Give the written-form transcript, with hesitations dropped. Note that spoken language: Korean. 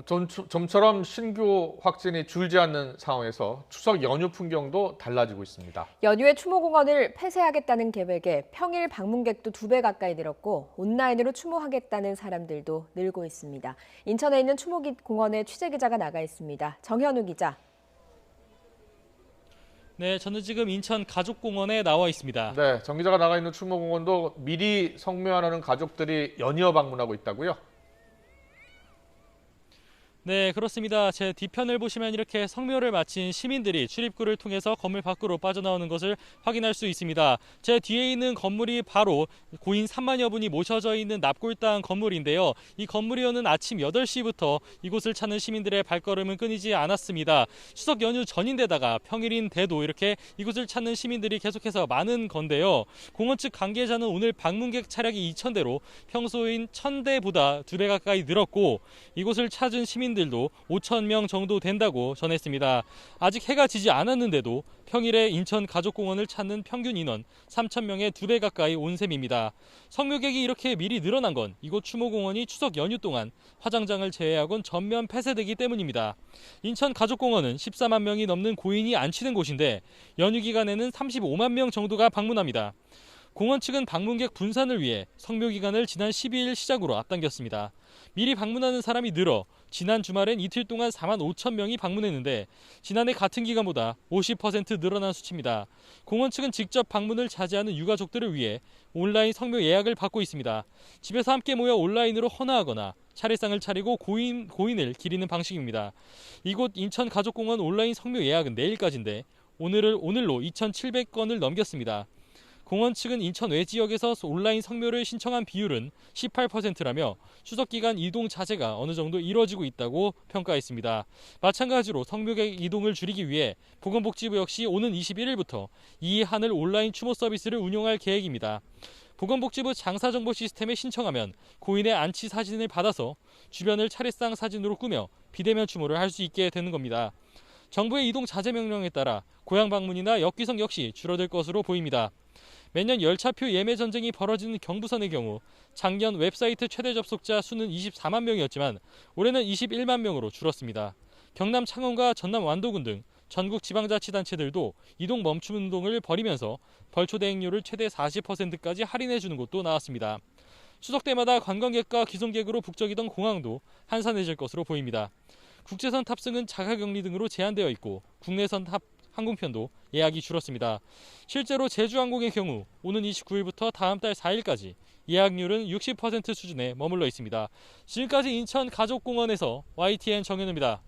좀처럼 신규 확진이 줄지 않는 상황에서 추석 연휴 풍경도 달라지고 있습니다. 연휴에 추모공원을 폐쇄하겠다는 계획에 평일 방문객도 2배 가까이 늘었고 온라인으로 추모하겠다는 사람들도 늘고 있습니다. 인천에 있는 추모공원에 취재기자가 나가 있습니다. 정현우 기자. 네, 저는 지금 인천 가족공원에 나와 있습니다. 네, 정 기자가 나가 있는 추모공원도 미리 성묘하는 가족들이 연이어 방문하고 있다고요? 네, 그렇습니다. 제 뒤편을 보시면 이렇게 성묘를 마친 시민들이 출입구를 통해서 건물 밖으로 빠져나오는 것을 확인할 수 있습니다. 제 뒤에 있는 건물이 바로 고인 3만여 분이 모셔져 있는 납골당 건물인데요. 이 건물이 여는 아침 8시부터 이곳을 찾는 시민들의 발걸음은 끊이지 않았습니다. 추석 연휴 전인데다가 평일인데도 이렇게 이곳을 찾는 시민들이 계속해서 많은 건데요. 공원 측 관계자는 오늘 방문객 차량이 2,000대로 평소인 1,000대보다 2배 가까이 늘었고 이곳을 찾은 시민들도 5,000명 정도 된다고 전했습니다. 아직 해가 지지 않았는데도 평일에 인천 가족공원을 찾는 평균 인원 3,000명의 2배 가까이 온 셈입니다. 성묘객이 이렇게 미리 늘어난 건 이곳 추모공원이 추석 연휴 동안 화장장을 제외하곤 전면 폐쇄되기 때문입니다. 인천 가족공원은 14만 명이 넘는 고인이 안치된 곳인데 연휴 기간에는 35만 명 정도가 방문합니다. 공원 측은 방문객 분산을 위해 성묘 기간을 지난 12일 시작으로 앞당겼습니다. 미리 방문하는 사람이 늘어 지난 주말엔 이틀 동안 4만 5천 명이 방문했는데 지난해 같은 기간보다 50% 늘어난 수치입니다. 공원 측은 직접 방문을 자제하는 유가족들을 위해 온라인 성묘 예약을 받고 있습니다. 집에서 함께 모여 온라인으로 헌화하거나 차례상을 차리고 고인을 기리는 방식입니다. 이곳 인천 가족공원 온라인 성묘 예약은 내일까지인데 오늘로 2,700건을 넘겼습니다. 공원 측은 인천 외 지역에서 온라인 성묘를 신청한 비율은 18%라며 추석 기간 이동 자제가 어느 정도 이뤄지고 있다고 평가했습니다. 마찬가지로 성묘객 이동을 줄이기 위해 보건복지부 역시 오는 21일부터 이하늘 온라인 추모 서비스를 운영할 계획입니다. 보건복지부 장사정보 시스템에 신청하면 고인의 안치 사진을 받아서 주변을 차례상 사진으로 꾸며 비대면 추모를 할 수 있게 되는 겁니다. 정부의 이동 자제 명령에 따라 고향 방문이나 역귀성 역시 줄어들 것으로 보입니다. 매년 열차표 예매 전쟁이 벌어지는 경부선의 경우 작년 웹사이트 최대 접속자 수는 24만 명이었지만 올해는 21만 명으로 줄었습니다. 경남 창원과 전남 완도군 등 전국 지방자치단체들도 이동 멈춤 운동을 벌이면서 벌초 대행료를 최대 40%까지 할인해주는 곳도 나왔습니다. 추석 때마다 관광객과 귀성객으로 북적이던 공항도 한산해질 것으로 보입니다. 국제선 탑승은 자가격리 등으로 제한되어 있고 국내선 항공편도 예약이 줄었습니다. 실제로 제주항공의 경우 오는 29일부터 다음 달 4일까지 예약률은 60% 수준에 머물러 있습니다. 지금까지 인천 가족공원에서 YTN 정현우입니다.